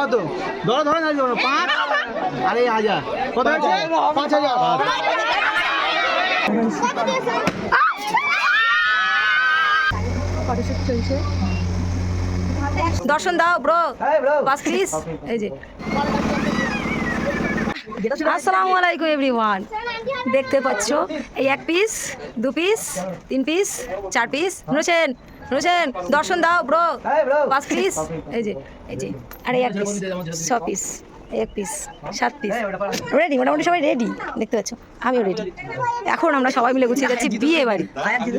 কত ধরো ধরো না 5 আরে 1000 কত হয়েছে 5000 ফটোশুট চলছে। দর্শন দাও ব্রো, বাস প্লিজ। এই যে আসসালামু আলাইকুম এভরিওয়ান, দেখতে পাচ্ছ এই 1 পিস 2 পিস 3 পিস 4 পিস। নুরসেন নুরসেন দর্শন দাও ব্রো, বাস প্লিজ। এই যে আরে 1 piece 6 piece 1 piece 7 piece ready, মোটামুটি সবাই রেডি দেখতে পাচ্ছ, আমিও রেডি। এখন আমরা সবাই মিলে গুছিয়ে যাচ্ছি বিয়ে বাড়ি।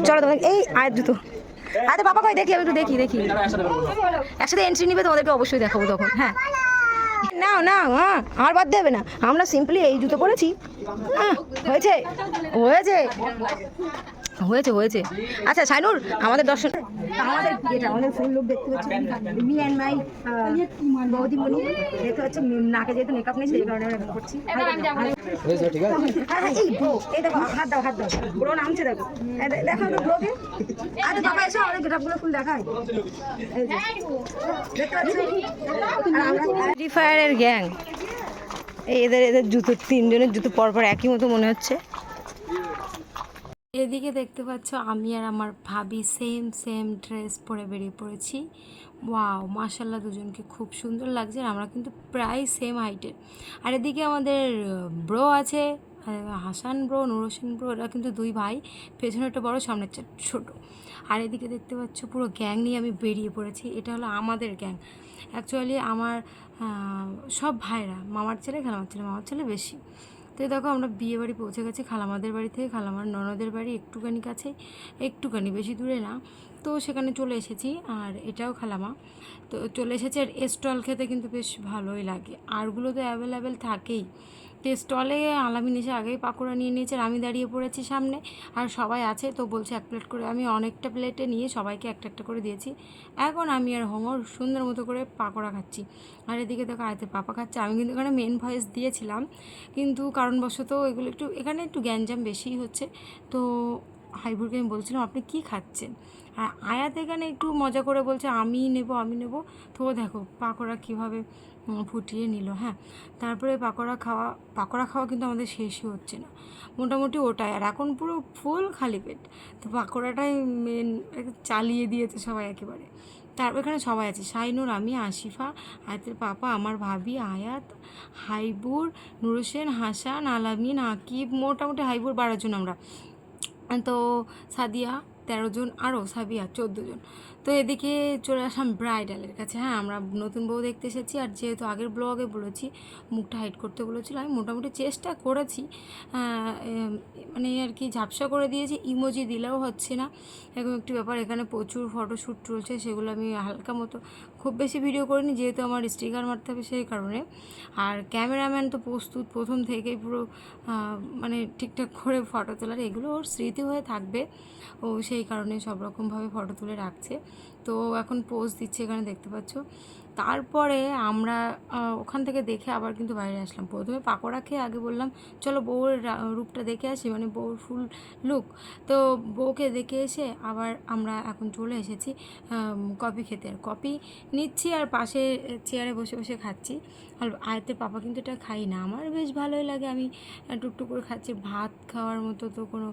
চলো তোমাকে এই আয়ের জুতো, আরে বাবা কই দেখি, আমি একটু দেখি একসাথে এন্ট্রি নিবে, তোমাদেরকে অবশ্যই দেখাবো তখন। হ্যাঁ না না, হ্যাঁ আর বাদ দেবে না, আমরা সিম্পলি এই জুতো পরেছি। হ্যাঁ হয়েছে হয়েছে হয়েছে হয়েছে। আচ্ছা সাইনুর, আমাদের দর্শন, আমাদের বিয়েটা, আমাদের ফুল লোক দেখতে পাচ্ছি, মি অ্যান্ড মাই বৌদিমণি দেখতে পাচ্ছি। নাকে যেহেতু মেকআপ নেই সেই কারণে আমরা করছি। হ্যাঁ এই ব্রো, এই দেখো হাত দাও ব্রো নামছে, দেখো দেখো তো ব্রোকে। আরে বাবা এসো, আমাদের গেটআপগুলো ফুল দেখায়। এই যে দেখতে পাচ্ছি ফ্রি ফায়ারের গ্যাং, এদের জুতো, 3 জনের জুতো পরপর একই মতো মনে হচ্ছে। এদিকে দেখতে পাচ্ছ আমি আর আমার ভাবি সেম ড্রেস পরে বেরিয়ে পড়েছি। ওয়াও মাশাল্লাহ, দুজনকে খুব সুন্দর লাগছে। আমরা কিন্তু প্রায় সেম হাইটের। আর এদিকে আমাদের ব্রো আছে, হাসান ব্রো, নুর হোসেন ব্রো, এরা কিন্তু 2 ভাই, পেছনেরটা বড় সামনেরটা ছোট। আর এদিকে দেখতে পাচ্ছ পুরো গ্যাং নিয়ে আমি বেরিয়ে পড়েছি। এটা হলো আমাদের গ্যাং। অ্যাকচুয়ালি আমার সব ভাইরা, মামার ছেলে মামার ছেলে বেশি। তো দেখো আমরা বিয়ে বাড়ি পৌঁছে গেছি, খালামাদের বাড়ি থেকে। খালামার ননদের বাড়ি একটুখানি কাছে, একটুখানি বেশি দূরে না। তো সেখানে চলে এসেছি, আর এটাও খালামা। তো চলে এসেছি, আর স্টল খেতে কিন্তু বেশ ভালোই লাগে, আরগুলো তো অ্যাভেলেবেল থাকেই। তো স্টলে আলামিন এসে আগেই পাকোড়া নিয়ে নিয়েছে, আর আমি দাঁড়িয়ে পড়েছি সামনে, আর সবাই আছে। তো বলছে 1 প্লেট করে, আমি অনেকটা প্লেটে নিয়ে সবাইকে একটা করে দিয়েছি। এখন আমি আর হোমর সুন্দর মতো করে পাকোড়া খাচ্ছি। আর এদিকে দেখো আয়তের পাপা খাচ্ছে। আমি কিন্তু এখানে মেন ভয়েস দিয়েছিলাম, কিন্তু কারণবশত এগুলো এখানে একটু গ্যাঞ্জাম বেশিই হচ্ছে। তো হাইবুরকে আমি বলছিলাম আপনি কি খাচ্ছেন, আর আয়াত এখানে একটু মজা করে বলছে আমি নেব। তো দেখো পাকোড়া কীভাবে ফুটিয়ে নিল। হ্যাঁ তারপরে পাকোড়া খাওয়া কিন্তু আমাদের শেষই হচ্ছে না, মোটামুটি ওটাই। আর এখন পুরো ফুল খালি পেট, তো পাকোড়াটাই মেন চালিয়ে দিয়েছে সবাই একেবারে। তারপর এখানে সবাই আছে, শাইনুর, আমি, আসিফা, আয়াতের পাপা, আমার ভাবি, আয়াত, হাইবুর, নুর হোসেন, হাসান, আলামিন, আকিব, মোটামুটি হাইবুর 12 জন আমরা। তো সাদিয়া 13 জন, আরও সাবিয়া 14 জন। তো এদিকে চলে আসলাম ব্রাইডালের কাছে। হ্যাঁ আমরা নতুন বউ দেখতে এসেছি, আর যেহেতু আগের ব্লগে বলেছি মুখটা হাইড করতে বলেছিল, আমি মোটামুটি চেষ্টা করেছি, মানে আর কি ঝাপসা করে দিয়েছি, ইমোজি দিলেও হচ্ছে না, এরকম একটি ব্যাপার। এখানে প্রচুর ফটোশ্যুট চলছে, সেগুলো আমি হালকা মতো, খুব বেশি ভিডিও করিনি, যেহেতু আমার স্টিকার মারতে হবে সেই কারণে। আর ক্যামেরাম্যান তো প্রস্তুত প্রথম থেকেই, পুরো মানে ঠিকঠাক করে ফটো তোলার, এগুলো ওর স্মৃতি হয়ে থাকবে, ও সেই কারণে সব রকমভাবে ফটো তুলে রাখছে। তো এখন পোজ দিচ্ছে এখানে দেখতে পাচ্ছ। তারপরে আমরা ওখান থেকে দেখে আবার কিন্তু বাইরে আসলাম। প্রথমে পাকোড়া খেয়ে আগে বললাম চলো বউয়ের রূপটা দেখে আসি, মানে বউর ফুল লুক। তো বউকে দেখে এসে আবার আমরা এখন চলে এসেছি কফি খেতে, আর কফি নিচ্ছি আর পাশে চেয়ারে বসে বসে খাচ্ছি। আর আয়তের পাপা কিন্তু এটা খাই না, আমার বেশ ভালোই লাগে, আমি টুকটুক করে খাচ্ছি। ভাত খাওয়ার মতো তো কোনো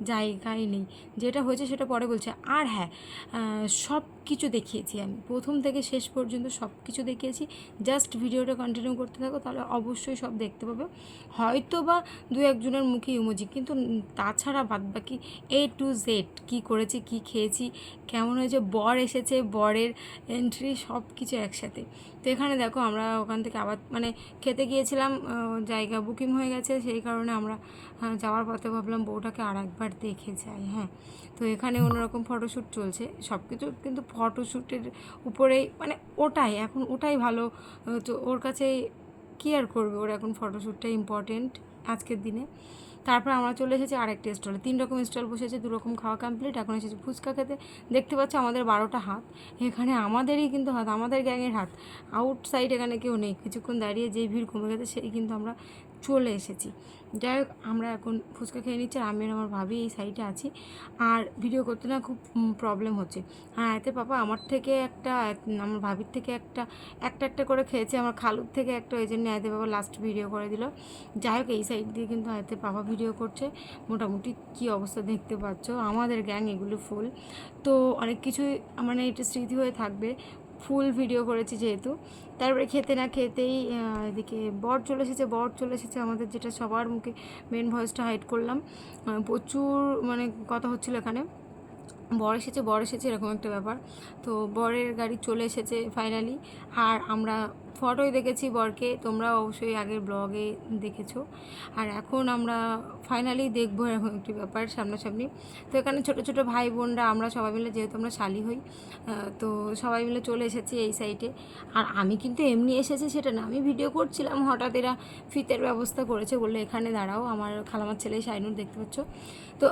জায়গাই নেই, যেটা হয়েছে সেটা পরে বলছে। আর হ্যাঁ, সব কিছু দেখিয়েছি আমি, প্রথম থেকে শেষ পর্যন্ত সব কিছু দেখিয়েছি। জাস্ট ভিডিওটা কন্টিনিউ করতে থাকো, তাহলে অবশ্যই সব দেখতে পাবে। হয়তো বা 2-1 জনের মুখে ইমোজি, কিন্তু তাছাড়া বাদবাকি A to Z কী করেছি, কী খেয়েছি, কেমন হয়েছে, বর এসেছে, বরের এন্ট্রি, সব কিছু একসাথে। তো এখানে দেখো আমরা ওখান থেকে আবার মানে খেতে গিয়েছিলাম, জায়গা বুকিং হয়ে গেছে, সেই কারণে আমরা যাওয়ার পথে ভাবলাম বউটাকে আর একবার দেখে যাই। হ্যাঁ তো এখানে অন্যরকম ফটোশ্যুট চলছে, সব কিছু কিন্তু ফটোশ্যুটের উপরেই, মানে ওটাই ভালো। তো ওর কাছে কী আর করবে, ওর এখন ফটোশ্যুটটাই ইম্পর্টেন্ট আজকের দিনে। তারপর আমরা চলে এসেছি আরেকটা স্টলে, 3 রকম স্টল বসেছে, 2 রকম খাওয়া কমপ্লিট। এখন এসেছি ফুচকা খেতে। দেখতে পাচ্ছ আমাদের 12টা হাত, এখানে আমাদেরই কিন্তু হাত, আমাদের গ্যাংয়ের হাত। আউটসাইড এখানে কেউ নেই, কিছুক্ষণ দাঁড়িয়ে যেই ভিড় কমে গেছে সেই কিন্তু আমরা চলে এসেছি। যাই হোক, আমরা এখন ফুচকা খেয়ে নিচ্ছি আর আমি আর আমার ভাবি এই সাইডে আছি। আর ভিডিও করতে না খুব প্রবলেম হচ্ছে। হ্যাঁ, এতে পাপা আমার থেকে একটা, আমার ভাবির থেকে একটা একটা করে খেয়েছে, আমার খালুর থেকে একটা, ওই জন্য আয়তে বাবা লাস্ট ভিডিও করে দিল। যাই হোক, এই সাইড দিয়ে কিন্তু আয়তে পাপা ভিডিও করছে। মোটামুটি কী অবস্থা দেখতে পাচ্ছ, আমাদের গ্যাং এগুলো ফুল। তো অনেক কিছুই মানে এটা স্মৃতি হয়ে থাকবে, ফুল ভিডিও করেছি যেহেতু। তারপরে খেতে না খেতেই এদিকে বর চলে এসেছে আমাদের, যেটা সবার মুখে মেন ভয়েসটা হাইড করলাম। প্রচুর মানে কথা হচ্ছিলো এখানে, বর এসেছে এরকম একটা ব্যাপার। তো বরের গাড়ি চলে এসেছে ফাইনালি। আর আমরা ফটোই দেখেছি বরকে, তোমরা অবশ্যই আগের ব্লগে দেখেছো। আর এখন আমরা ফাইনালি দেখবো এরকম একটি ব্যাপার সামনাসামনি। তো এখানে ছোটো ছোটো ভাই বোনরা আমরা সবাই মিলে, যেহেতু আমরা শালি হই, তো সবাই মিলে চলে এসেছি এই সাইডে। আর আমি কিন্তু এমনি এসেছি সেটা না, আমি ভিডিও করছিলাম, হঠাৎ এরা ফিতের ব্যবস্থা করেছে, বললো এখানে দাঁড়াও। আমার খালামার ছেলে শাইনুর, দেখতে পাচ্ছ তো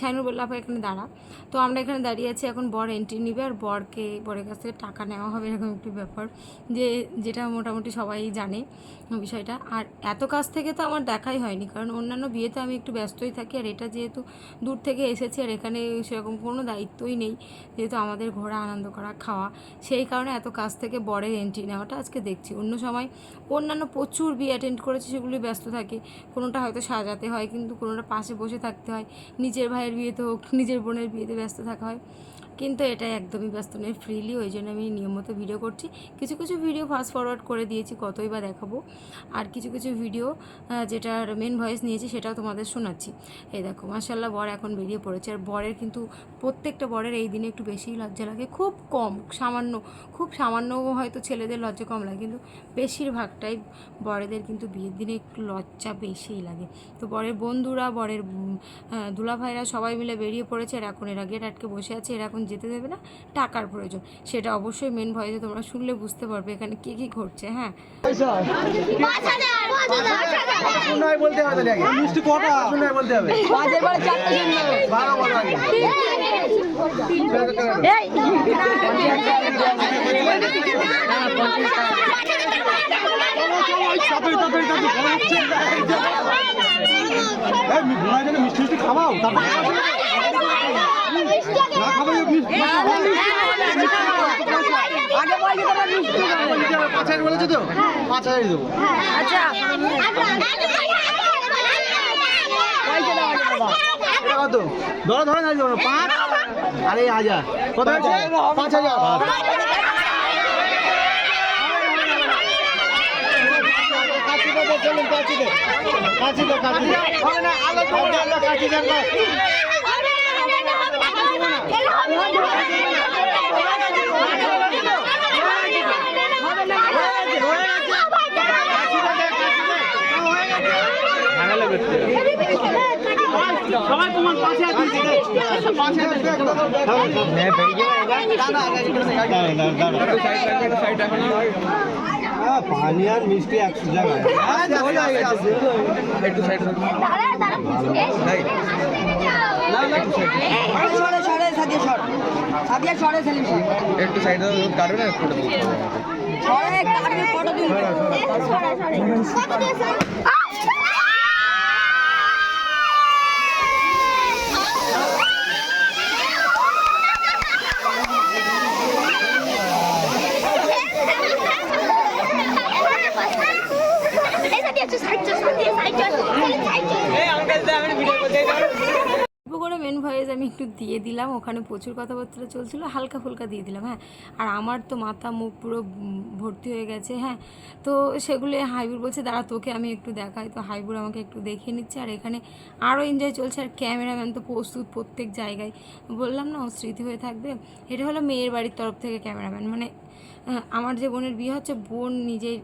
শাইনুর বললো আপা এখানে দাঁড়া। তো আমরা এখানে দাঁড়িয়ে আছি, এখন বর এন্ট্রি নেবে আর বরের কাছ থেকে টাকা নেওয়া হবে, এরকম একটি ব্যাপার, যেটা মোটামুটি সবাই জানে বিষয়টা। আর এত কাছ থেকে তো আমার দেখাই হয়নি, কারণ অন্যান্য বিয়েতে আমি একটু ব্যস্তই থাকি, আর এটা যেহেতু দূর থেকে এসেছি আর এখানে সেরকম কোনো দায়িত্বই নেই, যেহেতু আমাদের ঘোরা, আনন্দ করা, খাওয়া, সেই কারণে এত কাছ থেকে বরের এন্ট্রি নেওয়াটা আজকে দেখছি। অন্য সময় অন্যান্য প্রচুর বিয়ে অ্যাটেন্ড করেছি, সেগুলি ব্যস্ত থাকে, কোনোটা হয়তো সাজাতে হয়, কিন্তু কোনোটা পাশে বসে থাকতে হয়, নিজের ভাইয়ের বিয়েতে হোক, নিজের বোনের বিয়েতে ব্যস্ত থাকা হয়, কিন্তু এটা একদমই ব্যস্ত নেই, ফ্রিলি। ওই জন্য আমি নিয়মিত ভিডিও করছি। কিছু কিছু ভিডিও ফাস্ট ফরওয়ার্ড করে দিয়েছি, কতই বা দেখাবো। আর কিছু কিছু ভিডিও যেটার মেন ভয়েস নিয়েছি সেটাও তোমাদের শোনাচ্ছি। এই দেখো মাশাআল্লাহ, বর এখন বেরিয়ে পড়েছে। আর বরের কিন্তু প্রত্যেকটা বরের এই দিনে একটু বেশিই লজ্জা লাগে, খুব সামান্য হয়তো ছেলেদের লজ্জা কম লাগে, কিন্তু বেশিরভাগটাই বরেদের কিন্তু বিয়ের দিনে একটু লজ্জা বেশিই লাগে। তো বরের বন্ধুরা, বরের দুলাভাইরা সবাই মিলে বেরিয়ে পড়েছে। আর এখন এরা গেট আটকে বসে আছে, এরা এখন যেতে দেবে না, টাকার প্রয়োজন। সেটা অবশ্যই মেন ভয়েসে তোমরা শুনলে বুঝতে পারবে এখানে কী কী ঘটছে। হ্যাঁ, বলতে হবে, মিষ্টি কটা বলতে হবে, মিষ্টি খাওয়াও, বলেছো তো 5,000 দেবো। কত ধরে না দেবো 5, আরে 1,000 কত হয়েছে? 5,000। সবাই তোমার 5,000 দিয়েছে, 5,000 পানি আর মিষ্টি 100 জায়গায় একটু সাইড একটু সাইড কারণ করে মেন ভয়েস আমি একটু দিয়ে দিলাম, ওখানে প্রচুর কথাবার্তা চলছিল, হালকা ফুলকা দিয়ে দিলাম। হ্যাঁ, আর আমার তো মাথা মুখ পুরো ভর্তি হয়ে গেছে। হ্যাঁ, তো সেগুলো হাইবুর বলছে দাঁড়া তোকে আমি একটু দেখাই, তো হাইবুর আমাকে একটু দেখিয়ে নিচ্ছে। আর এখানে আরও এনজয় চলছে, আর ক্যামেরাম্যান তো প্রস্তুত প্রত্যেক জায়গায়, বললাম না ও স্মৃতি হয়ে থাকবে। এটা হলো মেয়ের বাড়ির তরফ থেকে ক্যামেরাম্যান, মানে আমার যে বোনের বিয়ে হচ্ছে, বোন নিজেই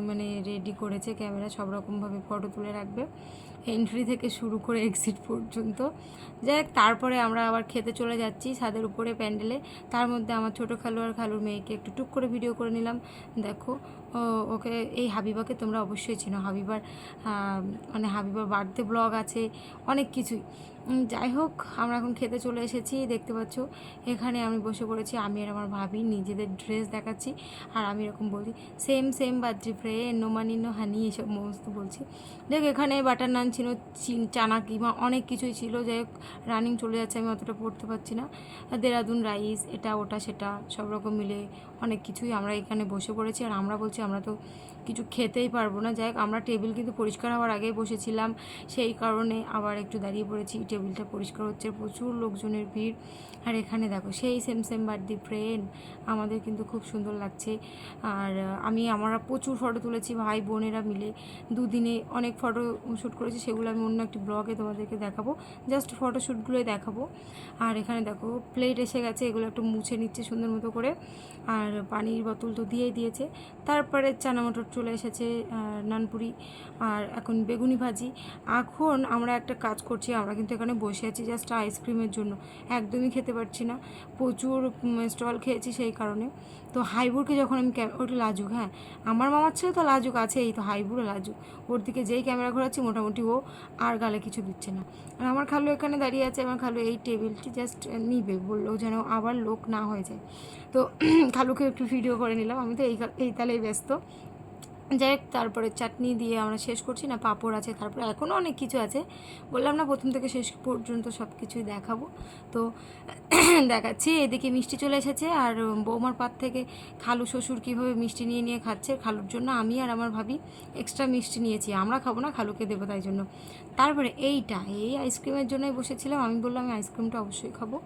মানে রেডি করেছে ক্যামেরা, সব রকমভাবে ফটো তুলে রাখবে, এন্ট্রি থেকে শুরু করে এক্সিট পর্যন্ত। যাই হোক, তারপরে আমরা আবার খেতে চলে যাচ্ছি ছাদের উপরে প্যান্ডেলে। তার মধ্যে আমার ছোটো খালু আর খালুর মেয়েকে একটু টুক করে ভিডিও করে নিলাম। দেখো ওকে, এই হাবিবাকে তোমরা অবশ্যই চেনো, হাবিবার মানে হাবিবার বার্থডে ব্লগ আছে, অনেক কিছুই। যাই হোক, আমরা এখন খেতে চলে এসেছি। দেখতে পাচ্ছ এখানে আমি বসে পড়েছি, আমি আর আমার ভাবি নিজেদের ড্রেস দেখাচ্ছি, আর আমি এরকম বলি same same birthday friend, no money no honey, এসব সমস্ত বলছি। দেখ এখানে বাটার নান ছিল, চানা কিমা, অনেক কিছুই ছিল। যাই হোক, রানিং চলে যাচ্ছে, আমি অতটা পড়তে পারছি না। দেরাদুন রাইস, এটা ওটা সেটা সব রকম মিলে অনেক কিছুই। আমরা এখানে বসে পড়েছি, আর আমরা বলছি আমরা তো কিছু খেতেই পারবো না। যাই হোক, আমরা টেবিল কিন্তু পরিষ্কার হওয়ার আগেই বসেছিলাম, সেই কারণে আবার একটু দাঁড়িয়ে পড়েছি। টেবিলটা পরিষ্কার হচ্ছে, প্রচুর লোকজনের ভিড়। আর এখানে দেখো সেই সেম সেম বার্থডে ফ্রেন্ড, আমাদের কিন্তু খুব সুন্দর লাগছে। আর আমরা প্রচুর ফটো তুলেছি ভাই বোনেরা মিলে, দুদিনে অনেক ফটো শ্যুট করেছি, সেগুলো আমি অন্য একটি ব্লগে তোমাদেরকে দেখাবো, জাস্ট ফটোশ্যুটগুলোই দেখাবো। আর এখানে দেখো প্লেট এসে গেছে, এগুলো একটু মুছে নিচ্ছে সুন্দর মতো করে। আর পানির বোতল তো দিয়েই দিয়েছে। তারপরে চানা মটর চলে এসেছে, নানপুরি, আর এখন বেগুনি ভাজি। এখন আমরা একটা কাজ করছি, আমরা কিন্তু এখানে বসে আছি জাস্ট আইসক্রিমের জন্য, একদমই খেতে পারছি না, প্রচুর স্টল খেয়েছি সেই কারণে। তো হাইবুরকে যখন আমি ওটা লাজুক, হ্যাঁ আমার মামার ছেলে তো লাজুক আছে, এই তো হাইবুরও লাজুক, ওর দিকে যেই ক্যামেরা ঘোরাচ্ছি মোটামুটি ও আর গালে কিছু দিচ্ছে না। আর আমার খালু এখানে দাঁড়িয়ে আছে, আমার খালু এই টেবিলটি জাস্ট নিবে বললো, যেন আবার লোক না হয়ে যায়। তো খালুকে একটু ভিডিও করে নিলাম, আমি তো এই তালেই ব্যস্ত। যাই হোক, তারপরে চাটনি দিয়ে আমরা শেষ করছি না, পাঁপড় আছে, তারপরে এখনও অনেক কিছু আছে, বললাম না প্রথম থেকে শেষ পর্যন্ত সব কিছুই দেখাবো। তো দেখাচ্ছি, এদিকে মিষ্টি চলে এসেছে, আর বৌমার পাত থেকে খালু শ্বশুর কীভাবে মিষ্টি নিয়ে নিয়ে খাচ্ছে, খালুর জন্য আমি আর আমার ভাবি এক্সট্রা মিষ্টি নিয়েছি, আমরা খাবো না, খালুকে দেবো তাই জন্য। তারপরে এই আইসক্রিমের জন্যই বসেছিলাম, আমি বললাম আমি আইসক্রিমটা অবশ্যই খাবো,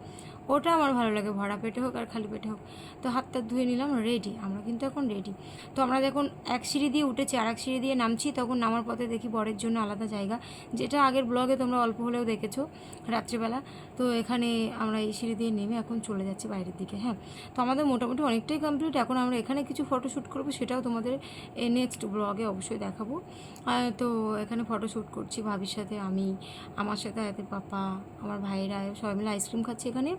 ওটা আমার ভালো লাগে, ভরা পেটে হোক আর খালি পেটে হোক। তো হাতটা ধুয়ে নিলাম, রেডি, আমরা কিন্তু এখন রেডি। তো আমরা যখন এক সিঁড়ি দিয়ে উঠেছি আর এক সিঁড়ি দিয়ে নামছি, তখন নামার পথে দেখি বরের জন্য আলাদা জায়গা, যেটা আগের ব্লগে তোমরা অল্প হলেও দেখেছো রাত্রিবেলা। তো এখানে আমরা এই সিঁড়ি দিয়ে নেমে এখন চলে যাচ্ছি বাইরের দিকে। হ্যাঁ, তো আমাদের মোটামুটি অনেকটাই কমপ্লিট, এখন আমরা এখানে কিছু ফটোশ্যুট করবো, সেটাও তোমাদের নেক্সট ব্লগে অবশ্যই দেখাবো। তো এখানে ফটোশ্যুট করছি ভাবির সাথে, আমি আমার সাথে আয়াতের পাপা, আমার ভাইয়েরা সবাই মিলে আইসক্রিম খাচ্ছি এখানে।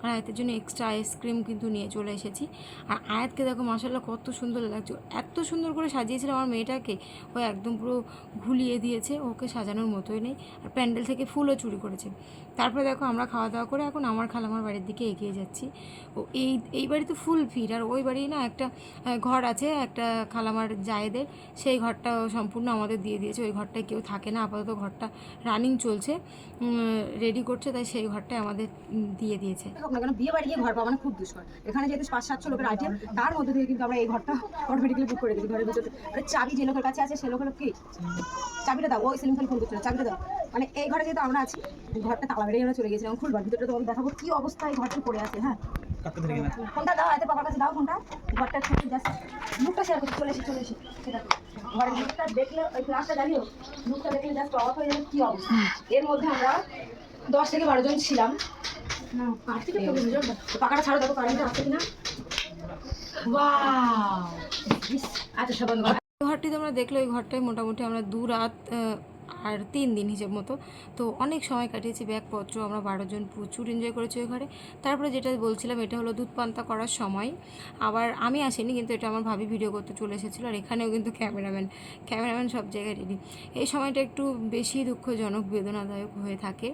আর আয়াতের জন্য এক্সট্রা আইসক্রিম কিন্তু নিয়ে চলে এসেছি। আর আয়াতকে দেখো মাশাআল্লাহ কত সুন্দর লাগছে, এত সুন্দর করে সাজিয়েছিল আমার মেয়েটাকে, ও একদম পুরো ঘুলিয়ে দিয়েছে, ওকে সাজানোর মতোই নেই। আর প্যান্ডেল থেকে ফুলও চুরি করেছে। তারপরে দেখো আমরা খাওয়া দাওয়া করে এখন আমার খালামার বাড়ির দিকে এগিয়ে যাচ্ছি। ও এই বাড়িতে ফুল ভিড়, আর ওই বাড়ি না একটা ঘর আছে একটা খালামার জায়েদের, সেই ঘরটা সম্পূর্ণ আমাদের দিয়ে দিয়েছে, ওই ঘরটায় কেউ থাকে না আপাতত, ঘরটা রানিং চলছে, রেডি করছে, তাই সেই ঘরটায় আমাদের দিয়ে দিয়েছে। কেন বিয়ে বাড়ি গিয়ে ঘর পাওয়া মানে খুব দুষ্কর, এখানে যেহেতু 500-700 লোকের আইটেম, তার মধ্যে থেকে কিন্তু আমরা এই ঘরটা অটোমেটিক্যালি বুক করে দিয়েছি। ঘরের ভিতরে চাবি যে লোকের কাছে আছে সে লোকের কি চাবিটা দাও, ওই সেলিম খালি ফোন করছিল চাবিটা দাও, মানে এই ঘরে যেহেতু আমরা আছি, ঘরটা তালা মেরে আমরা চলে গেছিলাম, খুলবার ভিতরটা তোমাকে দেখাবো কি অবস্থায় ঘরটা পড়ে আছে। হ্যাঁ, ফোনটা দাও, এতে পাপার কাছে দাও ফোনটা, ঘরটা খুলে জাস্ট মুখটা শেয়ার করতে চলে এসে সেটা ঘরের মুখটা দেখলে, ওই ক্লাসটা জানিও, মুখটা দেখলে জাস্ট অবাক হয়ে যাবে কি অবস্থা। এর মধ্যে আমরা 10 থেকে 12 জন ছিলাম। পাকাটা ছাড়ো, দেখো কারেন্টটা আসছে কিনা। ওয়াও, আচ্ছা সব বন্ধ। ঘরটি তোমরা দেখলে, ওই ঘরটায় মোটামুটি আমরা 2 রাত আর 3 দিন হিসেব মতো, তো অনেক সময় কাটিয়েছি, ব্যাগপত্র আমরা 12 জন প্রচুর এনজয় করেছি ওই ঘরে। তারপরে যেটা বলছিলাম, এটা হলো দুধ পান্তা করার সময়, আবার আমি আসিনি, কিন্তু এটা আমার ভাবি ভিডিও করতে চলে এসেছিলো, আর এখানেও কিন্তু ক্যামেরাম্যান সব জায়গায় রেডি। এই সময়টা একটু বেশি দুঃখজনক বেদনাদায়ক হয়ে থাকে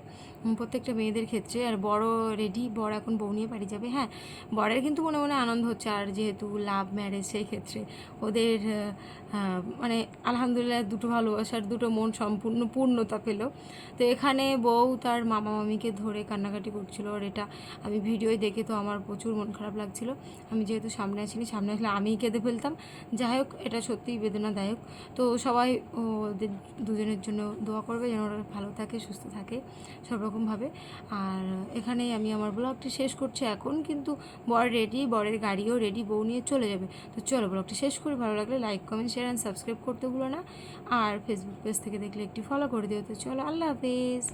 প্রত্যেকটা মেয়েদের ক্ষেত্রে। আর বড় রেডি, বর এখন বউ নিয়ে বাড়ি যাবে। হ্যাঁ, বরের কিন্তু মনে মনে আনন্দ হচ্ছে, আর যেহেতু লাভ ম্যারেজ সেই ক্ষেত্রে ওদের মানে আলহামদুলিল্লাহ দুটো ভালোবাসার দুটো মন সম্পূর্ণ পূর্ণতা পেল। তো এখানে বউ তার মামা মামিকে ধরে কান্নাকাটি করছিল, আর এটা আমি ভিডিওয় দেখে তো আমার প্রচুর মন খারাপ লাগছিল। আমি যেহেতু সামনে আসিনি, সামনে আসলে আমিই কেঁদে ফেলতাম। যাই হোক, এটা সত্যিই বেদনাদায়ক। তো সবাই ওদের দুজনের জন্য দোয়া করবে যেন ওরা ভালো থাকে, সুস্থ থাকে সব রকমভাবে। আর এখানেই আমি আমার ব্লগটি শেষ করছি। এখন কিন্তু বর রেডি, বরের গাড়িও রেডি, বউ নিয়ে চলে যাবে। তো চলো ব্লগটি শেষ করি, ভালো লাগলে like comment share and subscribe করতে ভুলো না, আর ফেসবুক পেজ থেকে দেখলে একটি ফলো করে দিও। তো চলো, আল্লাহ হাফেজ।